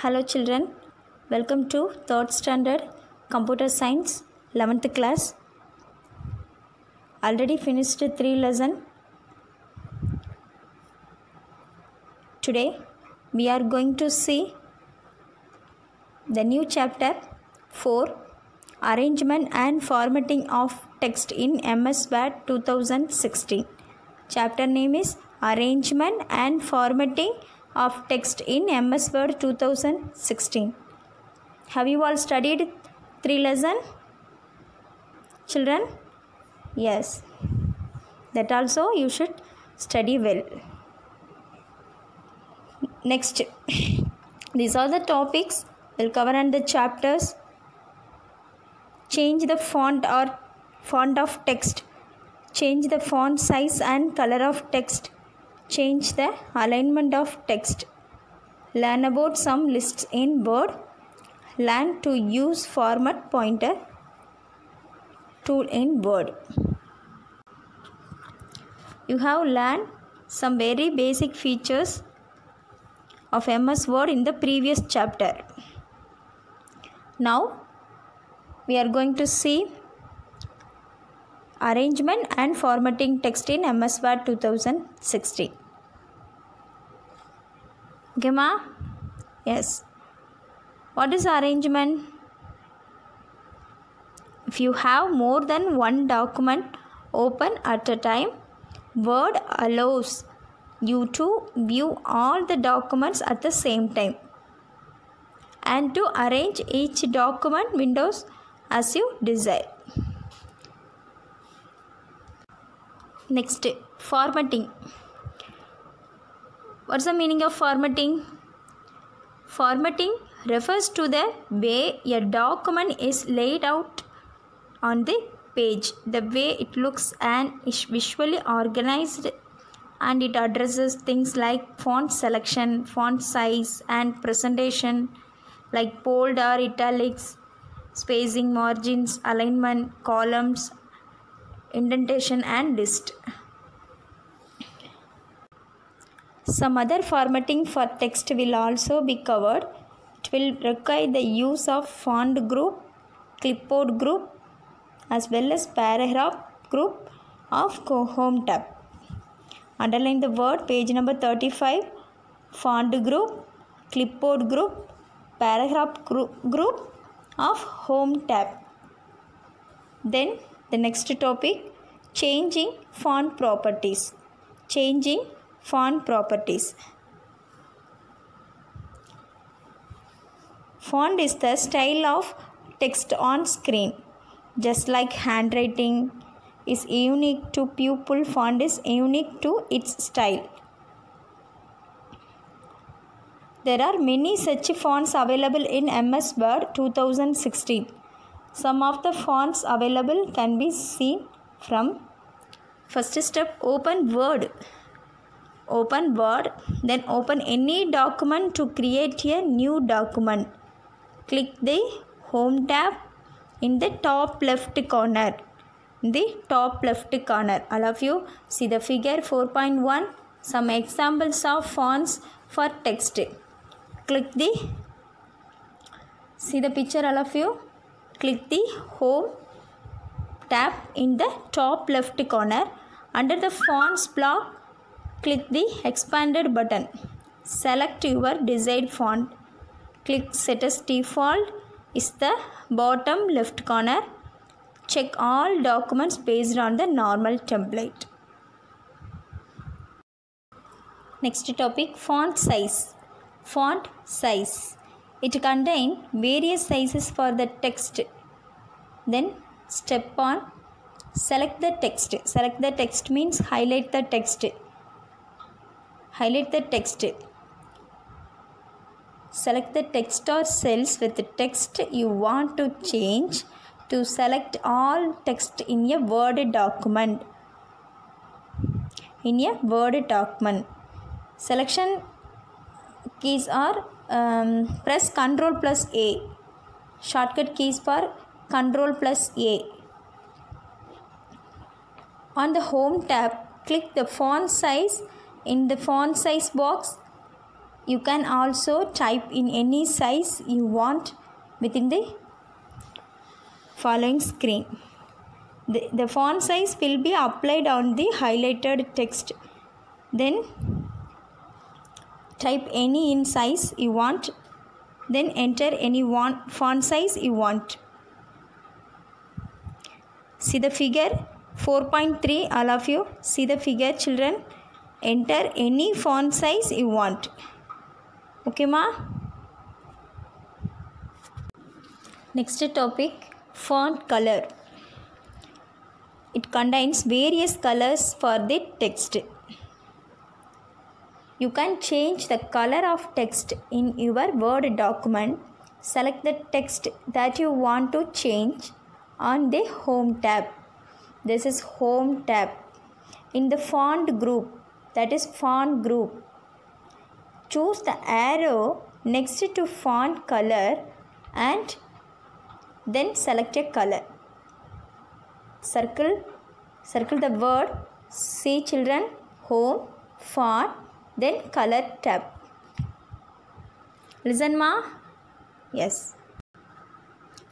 Hello children, welcome to 3rd standard computer science 11th class. Already finished 3 lesson. Today we are going to see the new chapter 4, Arrangement and Formatting of Text in MS Word 2016. Chapter name is Arrangement and Formatting of Text in MS Word 2016. Have you all studied 3 lessons? Children? Yes. That also you should study well. Next, these are the topics we'll cover in the chapters. Change the font or font of text. Change the font size and color of text. Change the alignment of text. Learn about some lists in Word. Learn to use format pointer tool in Word. You have learned some very basic features of MS Word in the previous chapter. Now we are going to see Arrangement and Formatting Text in MS Word 2016. Okay, ma? Yes. What is arrangement? If you have more than one document open at a time, Word allows you to view all the documents at the same time and to arrange each document windows as you desire. Next, formatting. What's the meaning of formatting? Formatting refers to the way a document is laid out on the page, the way it looks and is visually organized, and it addresses things like font selection, font size and presentation, like bold or italics, spacing, margins, alignment, columns, indentation and list. Some other formatting for text will also be covered. It will require the use of font group, clipboard group as well as paragraph group of home tab. Underline the word, page number 35, font group, clipboard group, paragraph group of home tab. Then the next topic, changing font properties. Changing font properties. Font is the style of text on screen. Just like handwriting is unique to pupil, font is unique to its style. There are many such fonts available in MS Word 2016. Some of the fonts available can be seen from first step, open Word. Open Word, then open any document to create a new document. Click the Home tab in the top left corner. In the top left corner. All of you see the figure 4.1. Some examples of fonts for text. Click the, see the picture all of you. Click the Home tab in the top left corner. Under the fonts block, click the expanded button. Select your desired font. Click set as default is the bottom left corner. Check all documents based on the normal template. Next topic, font size. Font size. It contains various sizes for the text. Then step on, select the text. Select the text means highlight the text. Highlight the text. Select the text or cells with the text you want to change to select all text in a Word document. In a Word document. Selection keys are press Ctrl plus A. Shortcut keys for Ctrl plus A. On the Home tab, click the font size. In the font size box, You can also type in any size you want within the following screen. The font size will be applied on the highlighted text. Then type any in size you want. Then enter any font size you want. See the figure 4.3, all of you. See the figure, children. Enter any font size you want. Okay, ma? Next topic, font color. It contains various colors for the text. You can change the color of text in your Word document. Select the text that you want to change on the Home tab. This is Home tab. In the font group, that is font group, choose the arrow next to font color and then select a color. Circle the word. See, children, Home, font, then color tab. Listen, ma? Yes.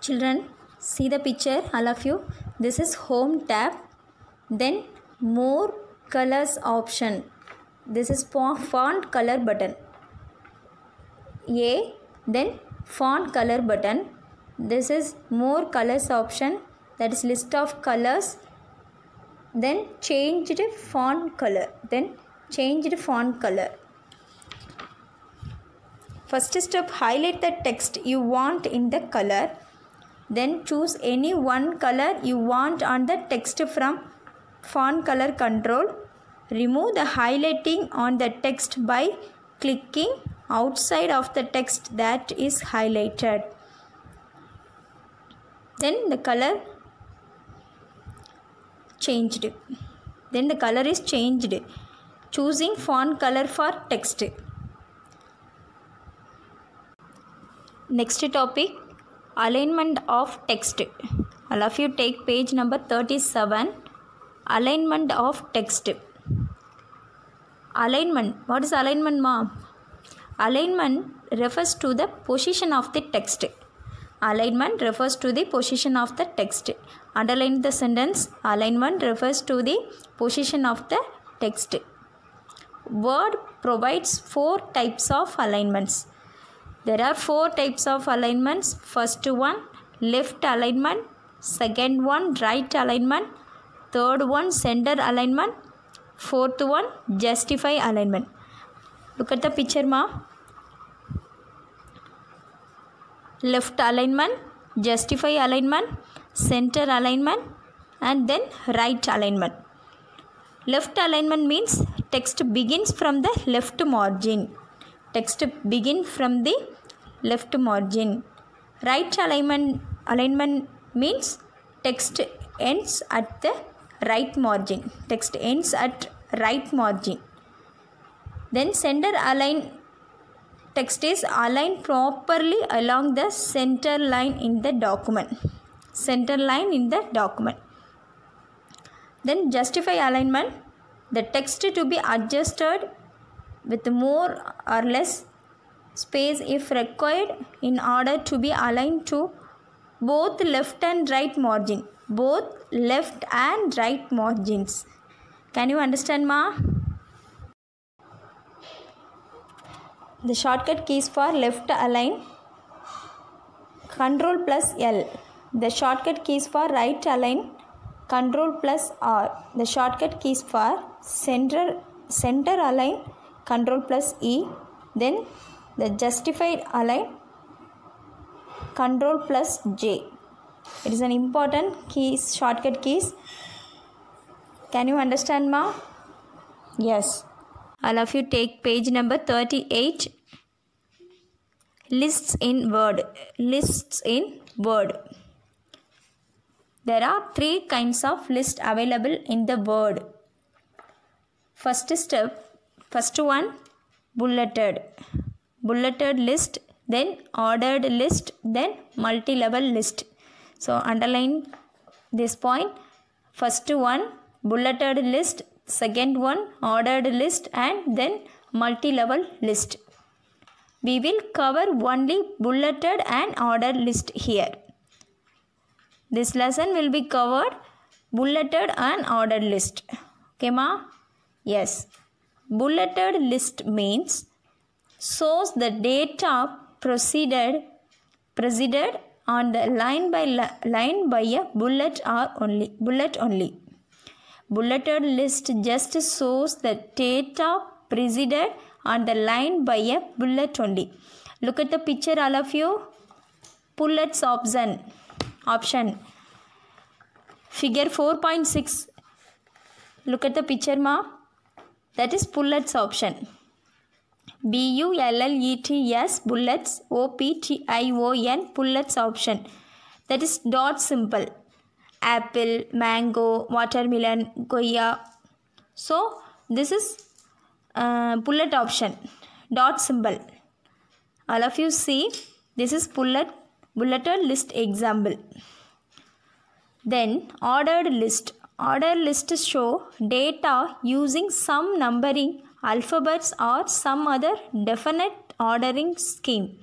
Children, see the picture, all of you. This is Home tab. Then more colors option. This is font color button. A, then font color button. This is more colors option. That is list of colors. Then changed font color. First step, highlight the text you want in the color. Then choose any one color you want on the text from font color control. Remove the highlighting on the text by clicking outside of the text that is highlighted. Then the color changed. Then the color is changed. Choosing font color for text. Next topic, alignment of text. All of you take page number 37. Alignment of text. Alignment. What is alignment, ma'am? Alignment refers to the position of the text. Alignment refers to the position of the text. Underline the sentence. Alignment refers to the position of the text. Word provides 4 types of alignments. There are 4 types of alignments. First one, left alignment. Second one, right alignment. Third one, center alignment. Fourth one, justify alignment. Look at the picture, ma. Left alignment, justify alignment, center alignment, and then right alignment. Left alignment means text begins from the left margin. Text begin from the left margin. Right alignment means text ends at the right margin. Text ends at right margin. Then center align. Text is aligned properly along the center line in the document. Center line in the document. Then justify alignment. The text to be adjusted with more or less space if required in order to be aligned to both left and right margin. Both left and right margins. Can you understand, ma? The shortcut keys for left align, Ctrl plus L. The shortcut keys for right align, Ctrl plus R. The shortcut keys for center align, Ctrl plus E. Then the justified align, Ctrl plus J. It is an important shortcut keys. Can you understand, ma? Yes. All of you take page number 38. Lists in Word. Lists in Word. There are 3 kinds of lists available in the Word. First one, bulleted. Bulleted list, then ordered list, then multi-level list. So underline this point. First one, bulleted list. Second one, ordered list, and then multi-level list. We will cover only bulleted and ordered list here. This lesson will be covered bulleted and ordered list. Okay, ma? Yes. Bulleted list means shows the data proceeded on the line by a bullet only. Bulleted list just shows the data preceded on the line by a bullet only. Look at the picture, all of you. Bullets option. Figure 4.6. Look at the picture, ma. That is bullets option. BULLETS, bullets, OPTION, bullets option. That is dot symbol. Apple, mango, watermelon, goya. So, this is bullet option. Dot symbol. All of you see, this is bulleted list example. Then, ordered list. Ordered list show data using some numbering alphabets or some other definite ordering scheme.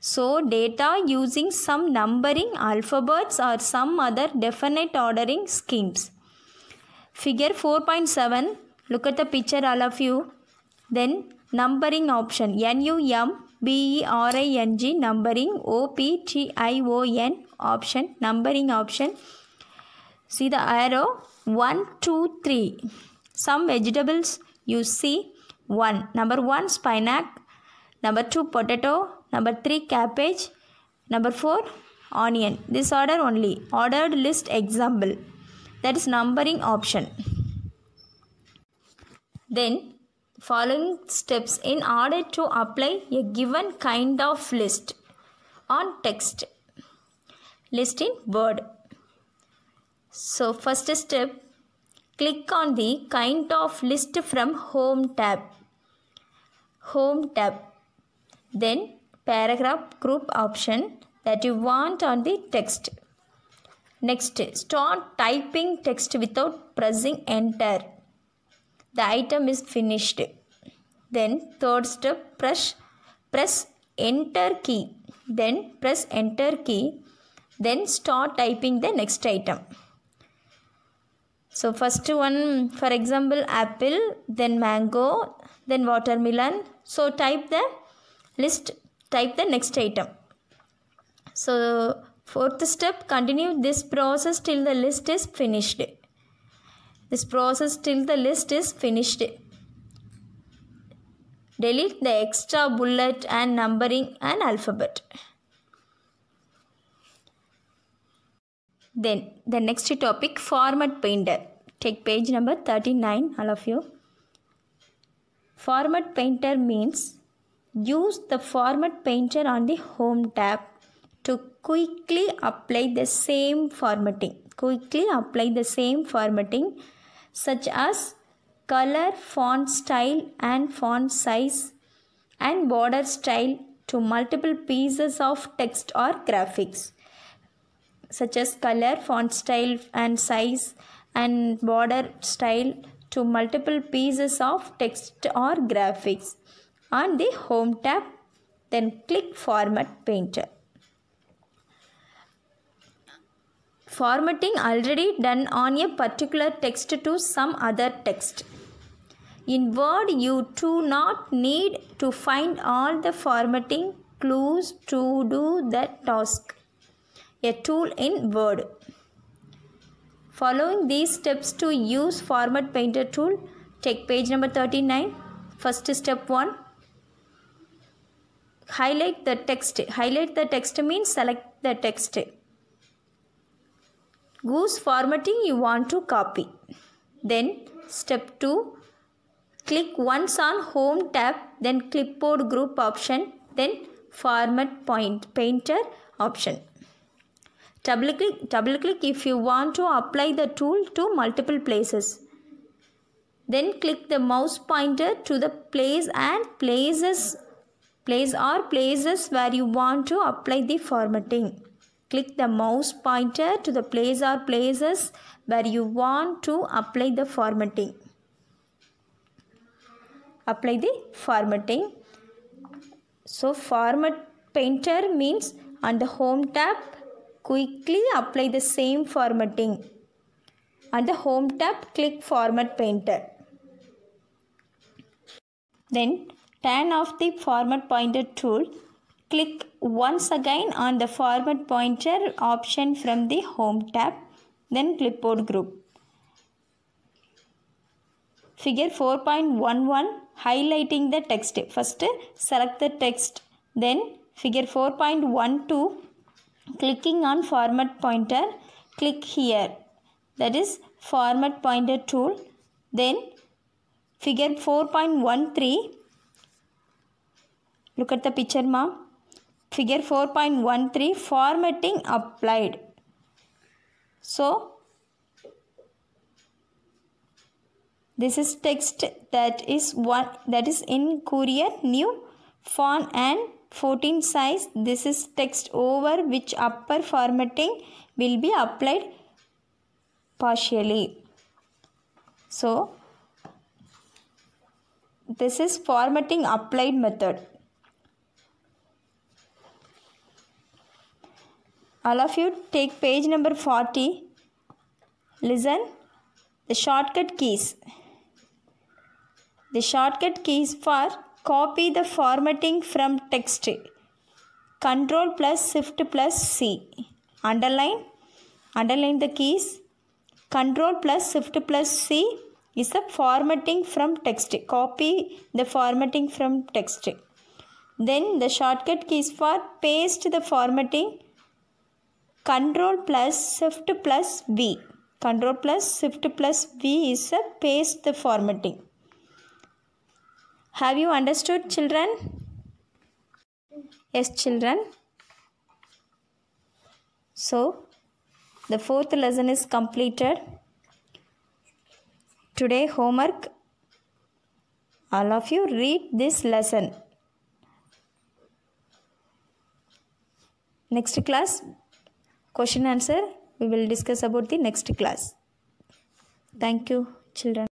So, data using some numbering alphabets or some other definite ordering schemes. Figure 4.7. Look at the picture, all of you. Then, numbering option. NUMBERING, numbering. OPTION option. Numbering option. See the arrow. 1, 2, 3. Some vegetables you see. 1. Number 1, spinach. Number 2, potato. Number 3, cabbage. Number 4, onion. This order only. Ordered list example. That is numbering option. Then, following steps in order to apply a given kind of list on text. List in Word. So, first step, click on the kind of list from Home tab. Then, paragraph group option that you want on the text. Next, start typing text without pressing enter. The item is finished. Then, third step, press enter key. Then, press enter key. Then, start typing the next item. So, first one, for example, apple, then mango, then watermelon. So, type the list, type the next item. So, fourth step, continue this process till the list is finished. Delete the extra bullet and numbering and alphabet. Then the next topic, Format Painter. Take page number 39, all of you. Format Painter means use the Format Painter on the Home tab to quickly apply the same formatting. Such as color, font style and font size and border style to multiple pieces of text or graphics. Such as color, font style and size and border style to multiple pieces of text or graphics on the Home tab. Then click Format Painter. Formatting already done on a particular text to some other text. In Word, you do not need to find all the formatting clues to do that task. A tool in Word. Following these steps to use Format Painter tool, take page number 39. First step 1. Highlight the text. Highlight the text means select the text. Whose formatting you want to copy. Then step 2. Click once on Home tab, then Clipboard Group option, then Format Painter option. Double click if you want to apply the tool to multiple places. Then click the mouse pointer to the place where you want to apply the formatting. Click the mouse pointer to the place or places where you want to apply the formatting. Apply the formatting. So Format Painter means on the Home tab, quickly apply the same formatting. On the Home tab, click Format Painter. Then turn off the Format Pointer tool. Click once again on the Format Pointer option from the Home tab. Then Clipboard Group. Figure 4.11, highlighting the text. First select the text. Then figure 4.12, clicking on Format Pointer. Click here. That is Format Pointer tool. Then figure 4.13. Look at the picture, ma'am. Figure 4.13, formatting applied. So this is text that is in Courier new font and 14 size. This is text over which upper formatting will be applied partially. So this is formatting applied method. All of you take page number 40. Listen. The shortcut keys. The shortcut keys for copy the formatting from text. Ctrl plus Shift plus C. Underline the keys. Ctrl plus Shift plus C is the formatting from text. Copy the formatting from text. Then the shortcut keys for paste the formatting. Ctrl plus Shift plus V. Ctrl plus Shift plus V is a paste the formatting. Have you understood, children? Yes, children. So, the fourth lesson is completed. Today homework. All of you read this lesson. Next class, question answer. We will discuss about the next class. Thank you, children.